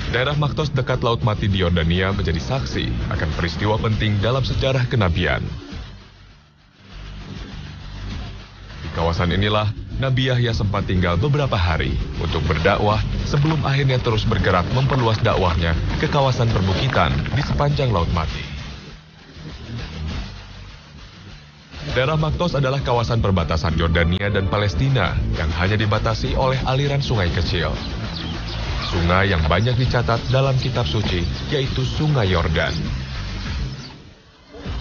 Daerah Maktos dekat Laut Mati di Yordania menjadi saksi akan peristiwa penting dalam sejarah kenabian. Di kawasan inilah, Nabi Yahya sempat tinggal beberapa hari untuk berdakwah sebelum akhirnya terus bergerak memperluas dakwahnya ke kawasan perbukitan di sepanjang Laut Mati. Daerah Maktos adalah kawasan perbatasan Yordania dan Palestina yang hanya dibatasi oleh aliran sungai kecil. Sungai yang banyak dicatat dalam kitab suci, yaitu Sungai Yordan.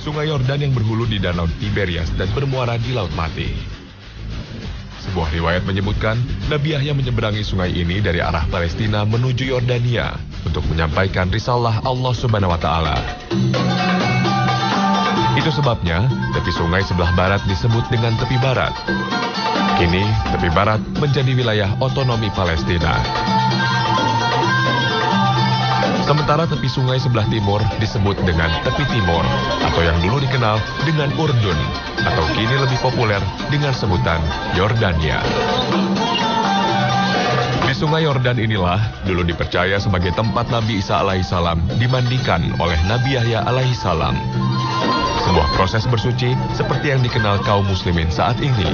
Sungai Yordan yang berhulu di Danau Tiberias dan bermuara di Laut Mati. Sebuah riwayat menyebutkan, Nabi Yahya menyeberangi sungai ini dari arah Palestina menuju Yordania untuk menyampaikan risalah Allah Subhanahu wa Ta'ala. Itu sebabnya, tepi sungai sebelah barat disebut dengan tepi barat. Kini, tepi barat menjadi wilayah otonomi Palestina. Sementara tepi sungai sebelah timur disebut dengan tepi timur, atau yang dulu dikenal dengan Urdun, atau kini lebih populer dengan sebutan Yordania. Di sungai Yordan inilah dulu dipercaya sebagai tempat Nabi Isa alaihissalam dimandikan oleh Nabi Yahya alaihissalam. Sebuah proses bersuci seperti yang dikenal kaum muslimin saat ini.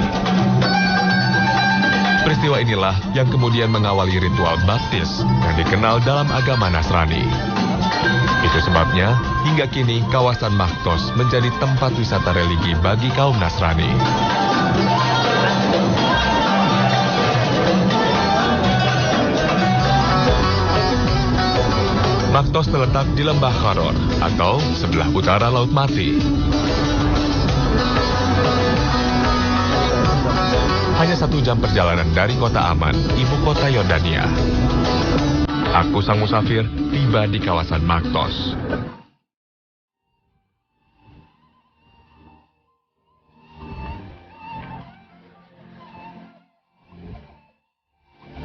Peristiwa inilah yang kemudian mengawali ritual baptis yang dikenal dalam agama Nasrani. Itu sebabnya, hingga kini kawasan Maktos menjadi tempat wisata religi bagi kaum Nasrani. Maktos terletak di Lembah Karor atau sebelah utara Laut Mati. Hanya 1 jam perjalanan dari kota Aman, ibu kota Yordania. Aku sang musafir tiba di kawasan Maktos.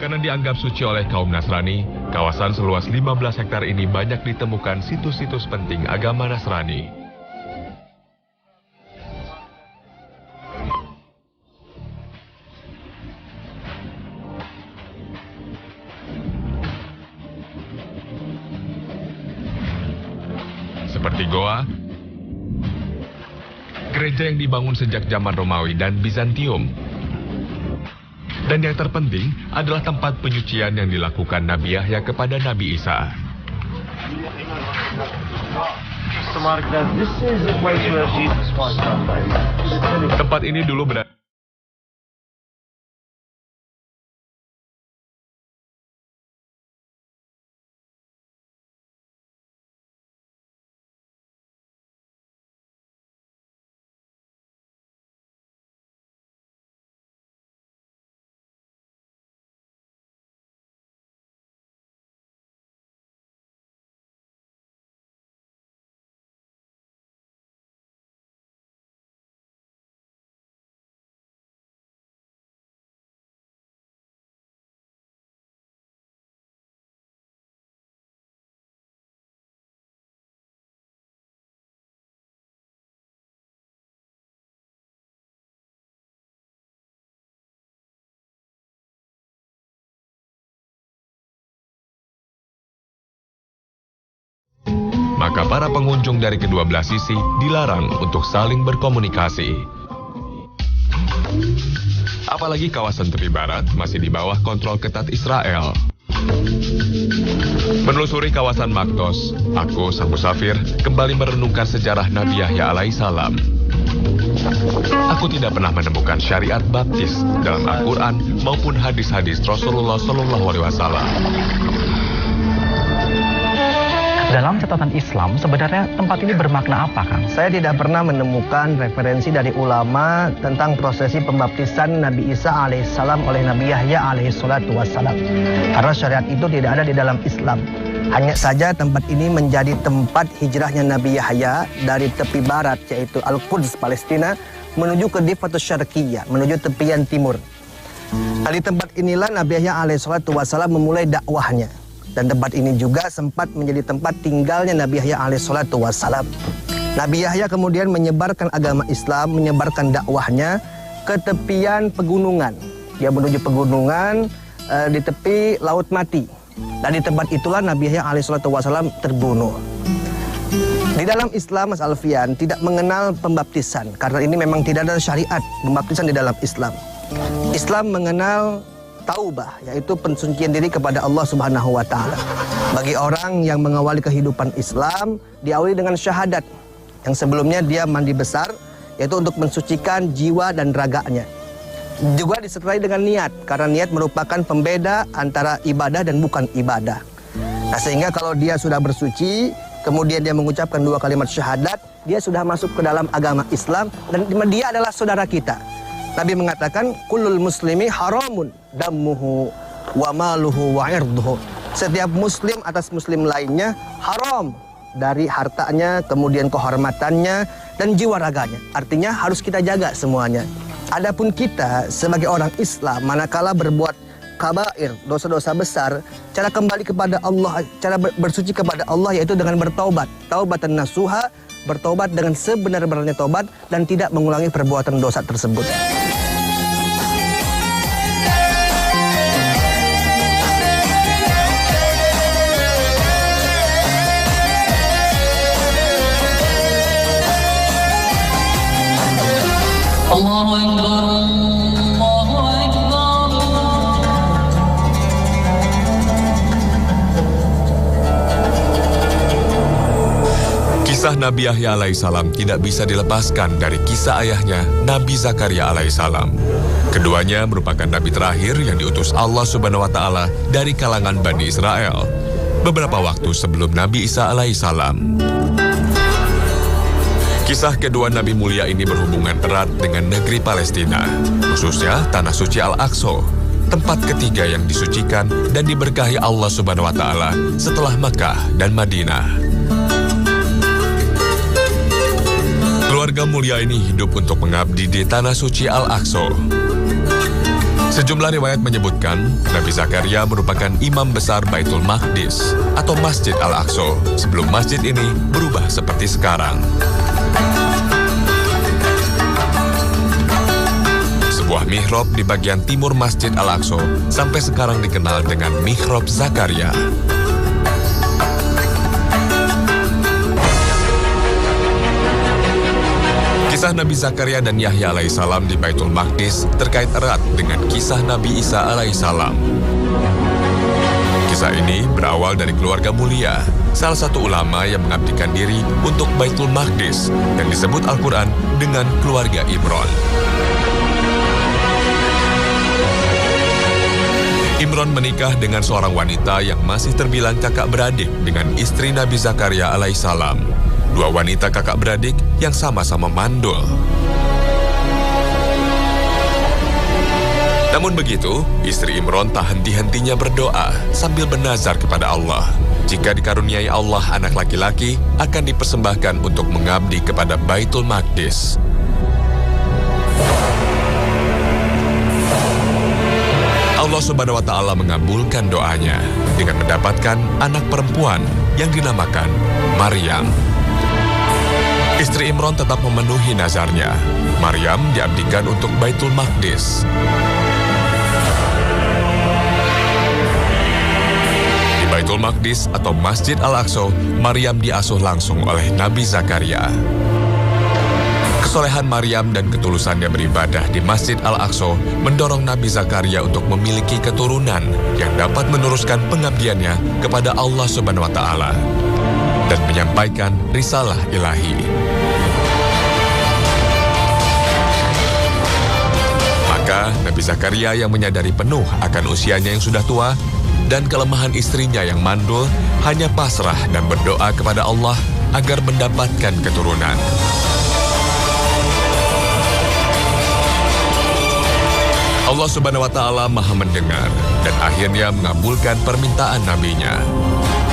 Karena dianggap suci oleh kaum Nasrani, kawasan seluas 15 hektar ini banyak ditemukan situs-situs penting agama Nasrani. Seperti goa, gereja yang dibangun sejak zaman Romawi dan Bizantium. Dan yang terpenting adalah tempat penyucian yang dilakukan Nabi Yahya kepada Nabi Isa. Tempat ini dulu berada maka para pengunjung dari kedua belah sisi dilarang untuk saling berkomunikasi. Apalagi kawasan tepi barat masih di bawah kontrol ketat Israel. Menelusuri kawasan Maktos, aku, sang musafir, kembali merenungkan sejarah Nabi Yahya alaihissalam. Aku tidak pernah menemukan syariat baptis dalam Al-Quran maupun hadis-hadis Rasulullah SAW. Dalam catatan Islam, sebenarnya tempat ini bermakna apa, Kang? Saya tidak pernah menemukan referensi dari ulama tentang prosesi pembaptisan Nabi Isa alaihissalam oleh Nabi Yahya alaihissalam. Karena syariat itu tidak ada di dalam Islam. Hanya saja tempat ini menjadi tempat hijrahnya Nabi Yahya dari tepi barat, yaitu Al-Quds, Palestina, menuju ke Difatus Syarqiyah, menuju tepian timur. Di tempat inilah Nabi Yahya alaihissalam memulai dakwahnya. Dan tempat ini juga sempat menjadi tempat tinggalnya Nabi Yahya alaihissalam. Nabi Yahya kemudian menyebarkan agama Islam, menyebarkan dakwahnya ke tepian pegunungan. Dia menuju pegunungan di tepi Laut Mati. Dan di tempat itulah Nabi Yahya alaihissalam terbunuh. Di dalam Islam, Mas Alfian, tidak mengenal pembaptisan. Karena ini memang tidak ada syariat pembaptisan di dalam Islam. Islam mengenal taubah, yaitu pensucian diri kepada Allah Subhanahu wa Ta'ala. Bagi orang yang mengawali kehidupan Islam, diawali dengan syahadat. Yang sebelumnya dia mandi besar, yaitu untuk mensucikan jiwa dan raganya. Juga disertai dengan niat, karena niat merupakan pembeda antara ibadah dan bukan ibadah. Nah, sehingga kalau dia sudah bersuci, kemudian dia mengucapkan 2 kalimat syahadat, dia sudah masuk ke dalam agama Islam dan dia adalah saudara kita. Nabi mengatakan, kullul muslimi haramun dammuhu wa maluhu wa irduhu. Setiap muslim atas muslim lainnya haram dari hartanya, kemudian kehormatannya dan jiwa raganya. Artinya harus kita jaga semuanya. Adapun kita sebagai orang Islam, manakala berbuat kabair, dosa-dosa besar, cara kembali kepada Allah, cara bersuci kepada Allah yaitu dengan bertaubat. Taubatan nasuha, bertaubat dengan sebenar-benarnya taubat dan tidak mengulangi perbuatan dosa tersebut. Allahu Akbar, Allahu Akbar. Kisah Nabi Yahya alaihissalam tidak bisa dilepaskan dari kisah ayahnya, Nabi Zakaria alaihissalam. Keduanya merupakan nabi terakhir yang diutus Allah Subhanahu wa Ta'ala dari kalangan Bani Israel beberapa waktu sebelum Nabi Isa alaihissalam. Kisah kedua Nabi mulia ini berhubungan erat dengan negeri Palestina, khususnya Tanah Suci Al-Aqsa, tempat ketiga yang disucikan dan diberkahi Allah Subhanahu wa Ta'ala setelah Makkah dan Madinah. Keluarga mulia ini hidup untuk mengabdi di Tanah Suci Al-Aqsa. Sejumlah riwayat menyebutkan Nabi Zakaria merupakan imam besar Baitul Maqdis atau Masjid Al-Aqsa sebelum masjid ini berubah seperti sekarang. Sebuah mihrab di bagian timur Masjid Al-Aqsa sampai sekarang dikenal dengan Mihrab Zakaria. Kisah Nabi Zakaria dan Yahya alaihissalam di Baitul Maqdis terkait erat dengan kisah Nabi Isa alaihissalam. Kisah ini berawal dari keluarga mulia, salah satu ulama yang mengabdikan diri untuk Baitul Maqdis yang disebut Al-Quran dengan keluarga Imron. Imron menikah dengan seorang wanita yang masih terbilang kakak beradik dengan istri Nabi Zakaria alaihissalam. 2 wanita kakak beradik yang sama-sama mandul. Namun begitu, istri Imron tak henti-hentinya berdoa sambil bernazar kepada Allah. Jika dikaruniai Allah anak laki-laki, akan dipersembahkan untuk mengabdi kepada Baitul Maqdis. Allah Subhanahu wa Ta'ala mengabulkan doanya dengan mendapatkan anak perempuan yang dinamakan Maryam. Istri Imron tetap memenuhi nazarnya. Maryam diabdikan untuk Baitul Maqdis. Di Baitul Maqdis atau Masjid Al-Aqsa, Maryam diasuh langsung oleh Nabi Zakaria. Kesolehan Maryam dan ketulusannya beribadah di Masjid Al-Aqsa mendorong Nabi Zakaria untuk memiliki keturunan yang dapat meneruskan pengabdiannya kepada Allah Subhanahu wa Ta'ala dan menyampaikan risalah ilahi. Maka Nabi Zakaria yang menyadari penuh akan usianya yang sudah tua dan kelemahan istrinya yang mandul hanya pasrah dan berdoa kepada Allah agar mendapatkan keturunan. Allah Subhanahu wa Ta'ala Maha mendengar dan akhirnya mengabulkan permintaan nabinya.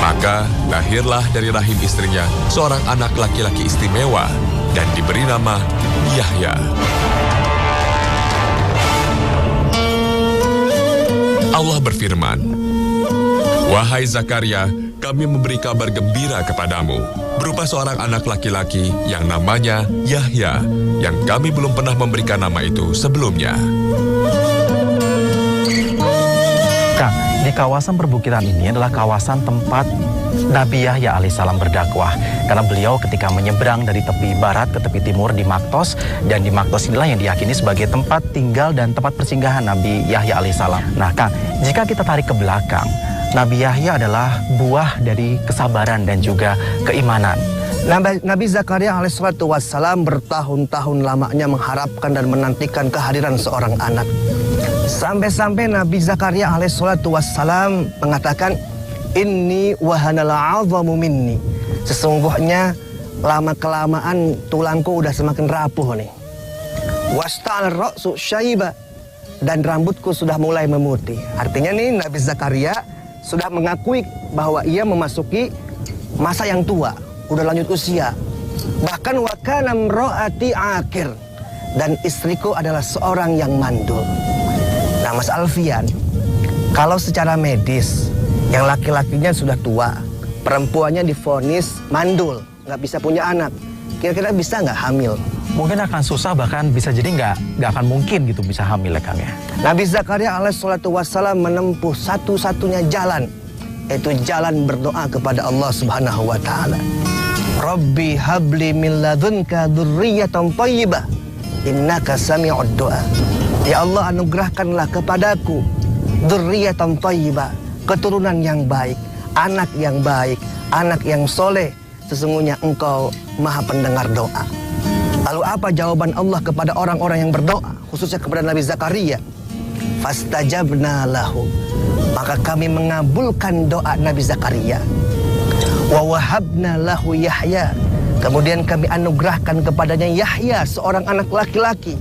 Maka lahirlah dari rahim istrinya seorang anak laki-laki istimewa dan diberi nama Yahya. Allah berfirman, "Wahai Zakaria, kami memberi kabar gembira kepadamu berupa seorang anak laki-laki yang namanya Yahya, yang kami belum pernah memberikan nama itu sebelumnya." Kang, di kawasan perbukitan ini adalah kawasan tempat Nabi Yahya alaihissalam berdakwah. Karena beliau ketika menyeberang dari tepi barat ke tepi timur di Maktos, dan di Maktos inilah yang diyakini sebagai tempat tinggal dan tempat persinggahan Nabi Yahya alaihissalam. Nah Kang, jika kita tarik ke belakang, Nabi Yahya adalah buah dari kesabaran dan juga keimanan. Nabi Zakaria alaihissalatu wassalam bertahun-tahun lamanya mengharapkan dan menantikan kehadiran seorang anak. Sampai-sampai Nabi Zakaria alaihissalatu wassalam mengatakan, Inni wahanal 'azamu minni. Sesungguhnya lama-kelamaan tulangku udah semakin rapuh nih. Wasta'al ra'su syaiba. Dan rambutku sudah mulai memutih. Artinya nih Nabi Zakaria sudah mengakui bahwa ia memasuki masa yang tua, udah lanjut usia. Bahkan wa kana imraati akir, dan istriku adalah seorang yang mandul. Nah Mas Alfian, kalau secara medis yang laki-lakinya sudah tua, perempuannya divonis mandul, nggak bisa punya anak, kira-kira bisa nggak hamil? Mungkin akan susah, bahkan bisa jadi nggak akan mungkin gitu bisa hamil ya Kang ya. Nabi Zakaria alaihissalatu wassalam menempuh satu-satunya jalan, yaitu jalan berdoa kepada Allah Subhanahu wa taala. Rabbi habli min ladunka dzurriyyatan thayyibah innaka sami'ud du'a. Ya Allah, anugerahkanlah kepadaku dzurriyyatan thayyibah, keturunan yang baik, anak yang soleh. Sesungguhnya Engkau Maha pendengar doa. Lalu apa jawaban Allah kepada orang-orang yang berdoa, khususnya kepada Nabi Zakaria? Fastajabna lahu. Maka kami mengabulkan doa Nabi Zakaria. Wa wahabna lahu Yahya. Kemudian kami anugerahkan kepadanya Yahya, seorang anak laki-laki.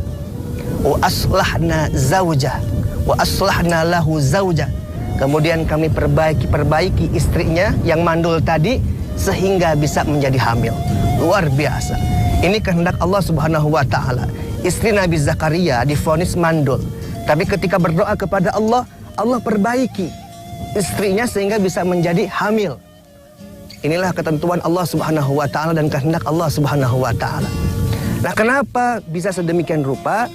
Wa aslahna zaujah. Wa aslahna lahu zaujah. Kemudian kami perbaiki istrinya yang mandul tadi sehingga bisa menjadi hamil. Luar biasa. Ini kehendak Allah Subhanahu wa taala. Istri Nabi Zakaria divonis mandul, tapi ketika berdoa kepada Allah, Allah perbaiki istrinya sehingga bisa menjadi hamil. Inilah ketentuan Allah Subhanahu wa taala dan kehendak Allah Subhanahu wa taala. Nah, kenapa bisa sedemikian rupa?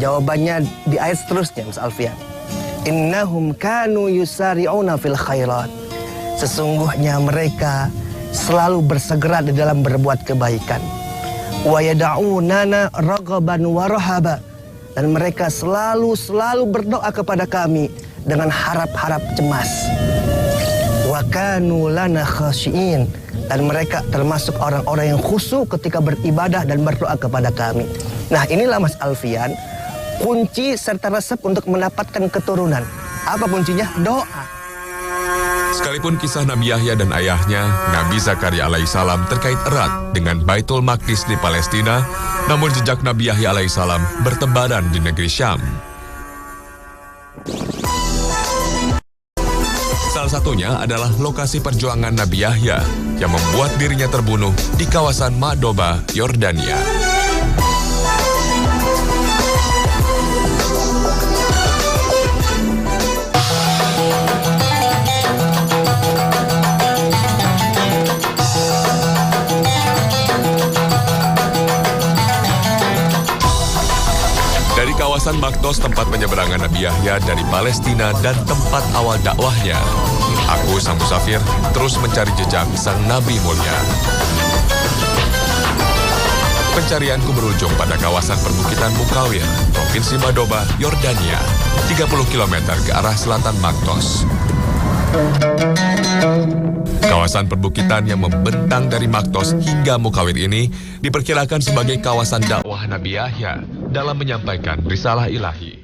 Jawabannya di ayat seterusnya, Mas Alfian. Innahum kanu yusari'una fil khairat. Sesungguhnya mereka selalu bersegera di dalam berbuat kebaikan. Wa yad'unana raghaban wa rahaba. Dan mereka selalu berdoa kepada kami dengan harap-harap cemas. Wa kanu lana khashiin. Dan mereka termasuk orang-orang yang khusyuk ketika beribadah dan berdoa kepada kami. Nah, inilah Mas Alfian, kunci serta resep untuk mendapatkan keturunan. Apa kuncinya? Doa. Sekalipun kisah Nabi Yahya dan ayahnya, Nabi Zakaria alaihissalam terkait erat dengan Baitul Maqdis di Palestina, namun jejak Nabi Yahya alaihissalam bertebaran di negeri Syam. Salah satunya adalah lokasi perjuangan Nabi Yahya yang membuat dirinya terbunuh di kawasan Madoba, Yordania. Kawasan Maktos tempat penyeberangan Nabi Yahya dari Palestina dan tempat awal dakwahnya. Aku, sang musafir, terus mencari jejak sang Nabi mulia. Pencarianku berujung pada kawasan perbukitan Mukawir, Provinsi Madoba, Yordania, 30 km ke arah selatan Maktos. Kawasan perbukitan yang membentang dari Maktos hingga Mukawir ini diperkirakan sebagai kawasan dakwah Nabi Yahya dalam menyampaikan risalah ilahi.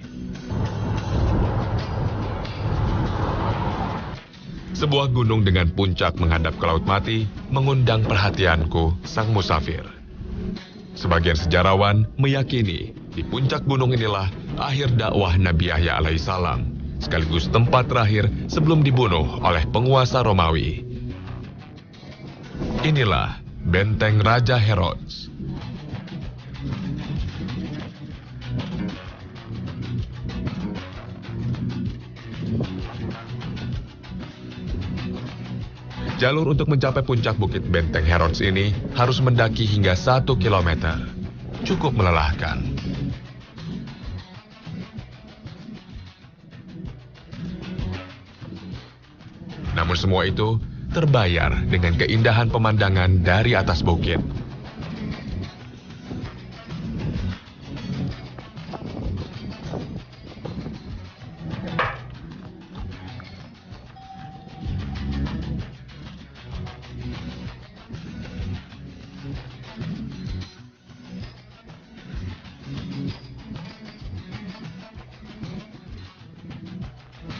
Sebuah gunung dengan puncak menghadap ke Laut Mati mengundang perhatianku, sang musafir. Sebagian sejarawan meyakini di puncak gunung inilah akhir dakwah Nabi Yahya alaihissalam, sekaligus tempat terakhir sebelum dibunuh oleh penguasa Romawi. Inilah benteng Raja Herods. Jalur untuk mencapai puncak bukit benteng Herods ini harus mendaki hingga 1 kilometer. Cukup melelahkan. Namun semua itu terbayar dengan keindahan pemandangan dari atas bukit.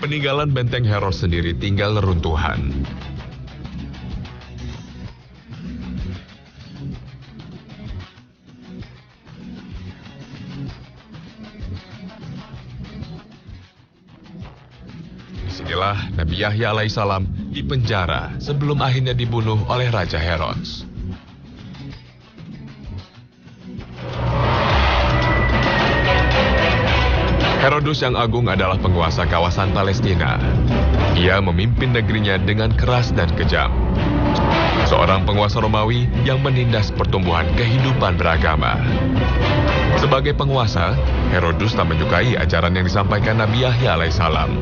Peninggalan benteng Herods sendiri tinggal reruntuhan. Disinilah Nabi Yahya alaihissalam dipenjara sebelum akhirnya dibunuh oleh Raja Herods. Herodus yang agung adalah penguasa kawasan Palestina. Ia memimpin negerinya dengan keras dan kejam. Seorang penguasa Romawi yang menindas pertumbuhan kehidupan beragama. Sebagai penguasa, Herodus tak menyukai ajaran yang disampaikan Nabi Yahya alaihissalam.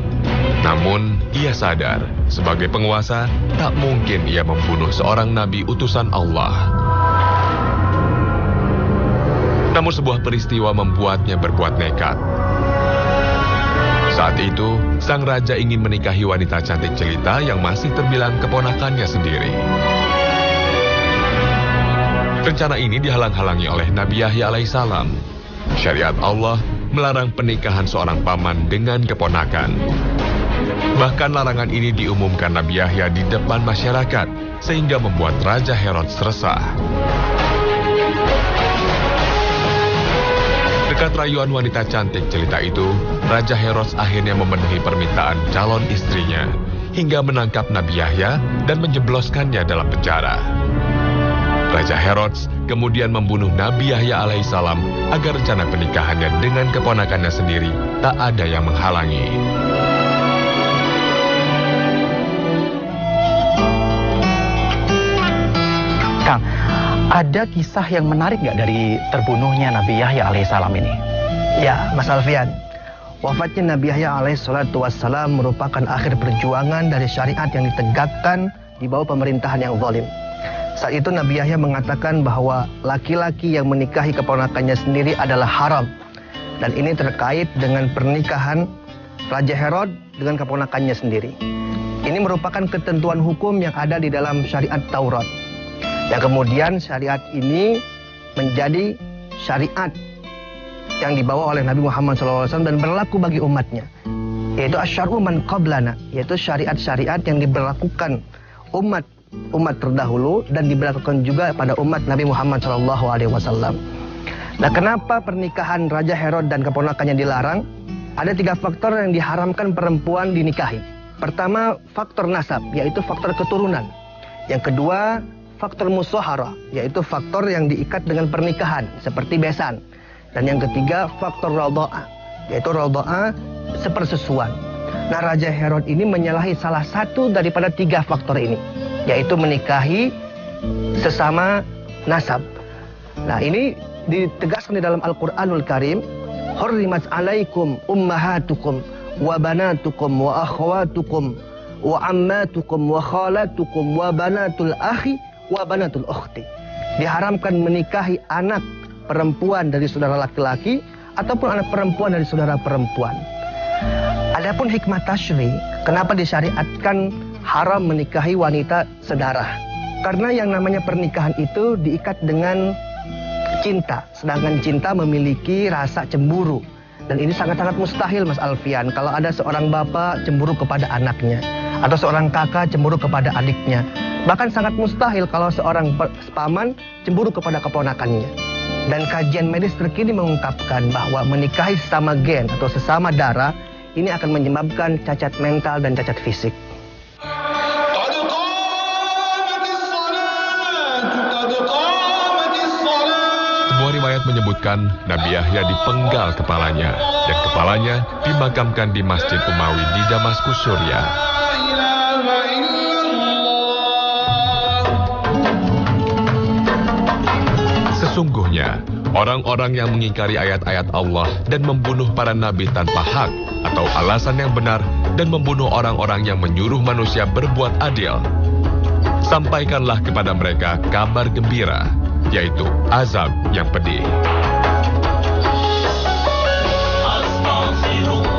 Namun, ia sadar, sebagai penguasa, tak mungkin ia membunuh seorang nabi utusan Allah. Namun sebuah peristiwa membuatnya berbuat nekat. Saat itu, sang raja ingin menikahi wanita cantik jelita yang masih terbilang keponakannya sendiri. Rencana ini dihalang-halangi oleh Nabi Yahya alaihissalam. Syariat Allah melarang pernikahan seorang paman dengan keponakan. Bahkan larangan ini diumumkan Nabi Yahya di depan masyarakat, sehingga membuat Raja Herods resah. Dekat rayuan wanita cantik jelita itu, Raja Herods akhirnya memenuhi permintaan calon istrinya, hingga menangkap Nabi Yahya dan menjebloskannya dalam penjara. Raja Herods kemudian membunuh Nabi Yahya alaihissalam agar rencana pernikahannya dengan keponakannya sendiri tak ada yang menghalangi. Kang, ada kisah yang menarik nggak dari terbunuhnya Nabi Yahya alaihissalam ini? Ya, Mas Alfian. Wafatnya Nabi Yahya alaihissalam merupakan akhir perjuangan dari syariat yang ditegakkan di bawah pemerintahan yang zalim. Saat itu Nabi Yahya mengatakan bahwa laki-laki yang menikahi keponakannya sendiri adalah haram. Dan ini terkait dengan pernikahan Raja Herod dengan keponakannya sendiri. Ini merupakan ketentuan hukum yang ada di dalam syariat Taurat. Yang kemudian syariat ini menjadi syariat yang dibawa oleh Nabi Muhammad SAW dan berlaku bagi umatnya. Yaitu asyar'u man qablana, yaitu syariat-syariat yang diberlakukan umat terdahulu dan diberlakukan juga pada umat Nabi Muhammad SAW. Nah, kenapa pernikahan Raja Herod dan keponakannya dilarang? Ada 3 faktor yang diharamkan perempuan dinikahi. Pertama, faktor nasab, yaitu faktor keturunan. Yang kedua, faktor musohara, yaitu faktor yang diikat dengan pernikahan, seperti besan. Dan yang ketiga, faktor radha'ah, yaitu radha'ah sepersusuan. Nah, Raja Herod ini menyalahi salah satu daripada 3 faktor ini, yaitu menikahi sesama nasab. Nah, ini ditegaskan di dalam Al-Quranul Karim. Hurrimat alaikum ummahatukum wa banatukum wa akhwatukum wa ammatukum wa khalatukum wa banatul akhi wa banatul ukhti. Diharamkan menikahi anak perempuan dari saudara laki-laki ataupun anak perempuan dari saudara perempuan. Adapun hikmah tasyri, kenapa disyariatkan haram menikahi wanita sedarah? Karena yang namanya pernikahan itu diikat dengan cinta, sedangkan cinta memiliki rasa cemburu. Dan ini sangat-sangat mustahil, Mas Alfian, kalau ada seorang bapak cemburu kepada anaknya, atau seorang kakak cemburu kepada adiknya. Bahkan sangat mustahil kalau seorang paman cemburu kepada keponakannya. Dan kajian medis terkini mengungkapkan bahwa menikahi sesama gen atau sesama darah ini akan menyebabkan cacat mental dan cacat fisik. Sebuah riwayat menyebutkan Nabi Yahya dipenggal kepalanya dan kepalanya dimakamkan di Masjid Umawi di Damaskus, Suriah. Sesungguhnya, orang-orang yang mengingkari ayat-ayat Allah dan membunuh para nabi tanpa hak atau alasan yang benar dan membunuh orang-orang yang menyuruh manusia berbuat adil. Sampaikanlah kepada mereka kabar gembira, yaitu azab yang pedih. Astaghfirullah.